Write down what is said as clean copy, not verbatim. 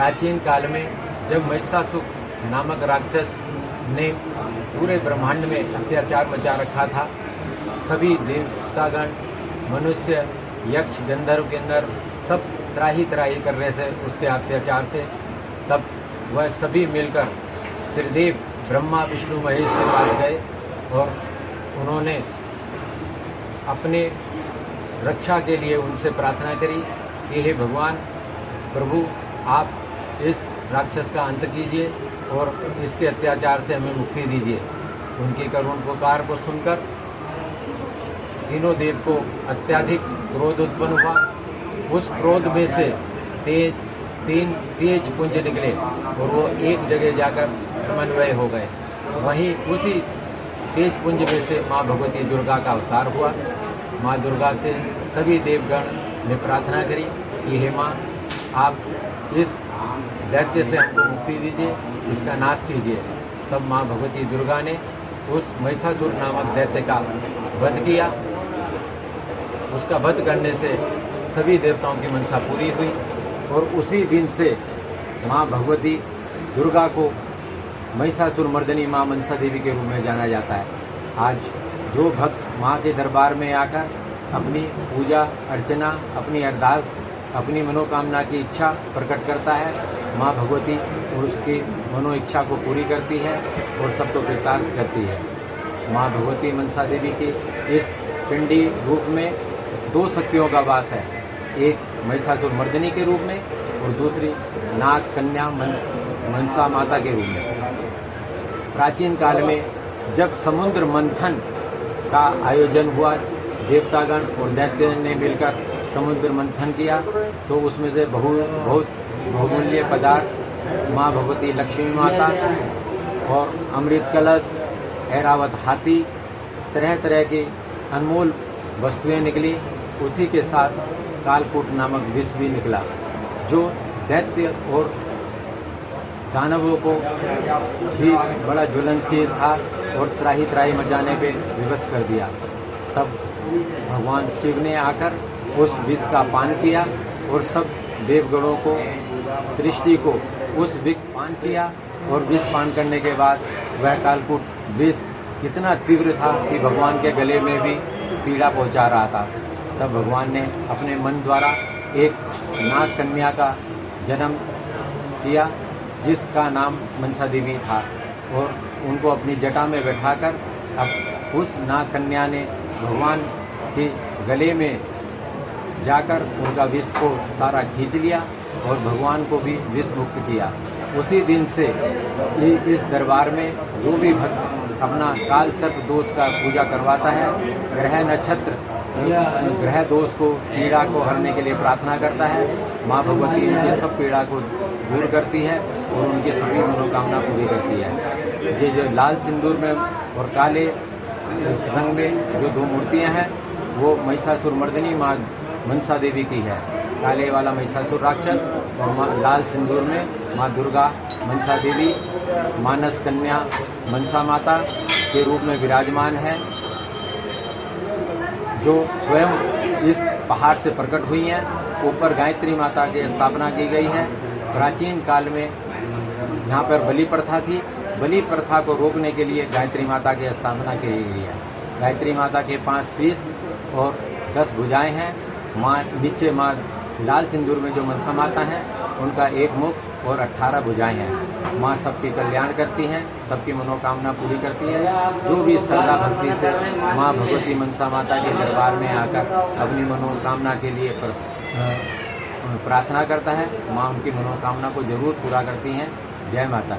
प्राचीन काल में जब महिषासुर नामक राक्षस ने पूरे ब्रह्मांड में अत्याचार मचा रखा था, सभी देवतागण, मनुष्य, यक्ष, गंधर्व के अंदर सब त्राही त्राही कर रहे थे उसके अत्याचार से, तब वह सभी मिलकर त्रिदेव ब्रह्मा, विष्णु, महेश के पास गए और उन्होंने अपने रक्षा के लिए उनसे प्रार्थना करी कि हे भगवान प्रभु, आप इस राक्षस का अंत कीजिए और इसके अत्याचार से हमें मुक्ति दीजिए। उनकी करुण पुकार को सुनकर तीनों देव को अत्यधिक क्रोध उत्पन्न हुआ। उस क्रोध में से तीन तेज पुंज निकले और वो एक जगह जाकर समन्वय हो गए। वहीं उसी तेज पुंज में से माँ भगवती दुर्गा का अवतार हुआ। माँ दुर्गा से सभी देवगण ने प्रार्थना करी कि हे माँ, आप इस दैत्य से हमको मुक्ति दीजिए, इसका नाश कीजिए। तब माँ भगवती दुर्गा ने उस महिषासुर नामक दैत्य का वध किया। उसका वध करने से सभी देवताओं की मनसा पूरी हुई और उसी दिन से माँ भगवती दुर्गा को महिषासुर मर्दनी माँ मनसा देवी के रूप में जाना जाता है। आज जो भक्त माँ के दरबार में आकर अपनी पूजा अर्चना, अपनी अरदास, अपनी मनोकामना की इच्छा प्रकट करता है, माँ भगवती उसकी मनो इच्छा को पूरी करती है और सबको कृतार्थ करती है। माँ भगवती मनसा देवी के इस पिंडी रूप में दो शक्तियों का वास है, एक महिषासुर मर्दनी के रूप में और दूसरी नाग कन्या मनसा माता के रूप में। प्राचीन काल में जब समुद्र मंथन का आयोजन हुआ, देवतागण और दैत्य ने मिलकर समुद्र मंथन किया, तो उसमें से बहुत बहुमूल्य पदार्थ माँ भगवती लक्ष्मी माता और अमृत कलश, ऐरावत हाथी, तरह तरह की अनमोल वस्तुएं निकली। उसी के साथ कालकूट नामक विष भी निकला, जो दैत्य और दानवों को भी बड़ा ज्वलनशील था और त्राही त्राही मचाने पे विवश कर दिया। तब भगवान शिव ने आकर उस विष का पान किया और सब देवगणों को, सृष्टि को उस विष पान किया और विष पान करने के बाद वह कालकूट विष इतना तीव्र था कि भगवान के गले में भी पीड़ा पहुंचा रहा था। तब भगवान ने अपने मन द्वारा एक नाग कन्या का जन्म किया, जिसका नाम मनसा देवी था, और उनको अपनी जटा में बैठाकर अब उस नाग कन्या ने भगवान के गले में जाकर उनका विष को सारा खींच लिया और भगवान को भी विष मुक्त किया। उसी दिन से इस दरबार में जो भी भक्त अपना काल सर्प दोष का पूजा करवाता है, ग्रह नक्षत्र ग्रह दोष को, पीड़ा को हरने के लिए प्रार्थना करता है, माँ भगवती उनकी सब पीड़ा को दूर करती है और उनकी सभी मनोकामना पूरी करती है। ये जो लाल सिंदूर में और काले रंग में जो दो मूर्तियां हैं, वो महिषासुर मर्दनी माँ मनसा देवी की है। काले वाला महिषासुर राक्षस और लाल सिंदूर में माँ दुर्गा मनसा देवी मानस कन्या मनसा माता के रूप में विराजमान है, जो स्वयं इस पहाड़ से प्रकट हुई हैं। ऊपर गायत्री माता की स्थापना की गई है। प्राचीन काल में यहाँ पर बलि प्रथा थी। बलि प्रथा को रोकने के लिए गायत्री माता की स्थापना की गई है। गायत्री माता के 5 शीश और 10 भुजाएं हैं। माँ नीचे माँ लाल सिंदूर में जो मनसा माता हैं, उनका 1 मुख और 18 भुजाएं हैं। माँ सबकी कल्याण करती हैं, सबकी मनोकामना पूरी करती है। जो भी श्रद्धा भक्ति से माँ भगवती मनसा माता के दरबार में आकर अपनी मनोकामना के लिए प्रार्थना करता है, माँ उनकी मनोकामना को जरूर पूरा करती हैं। जय माता।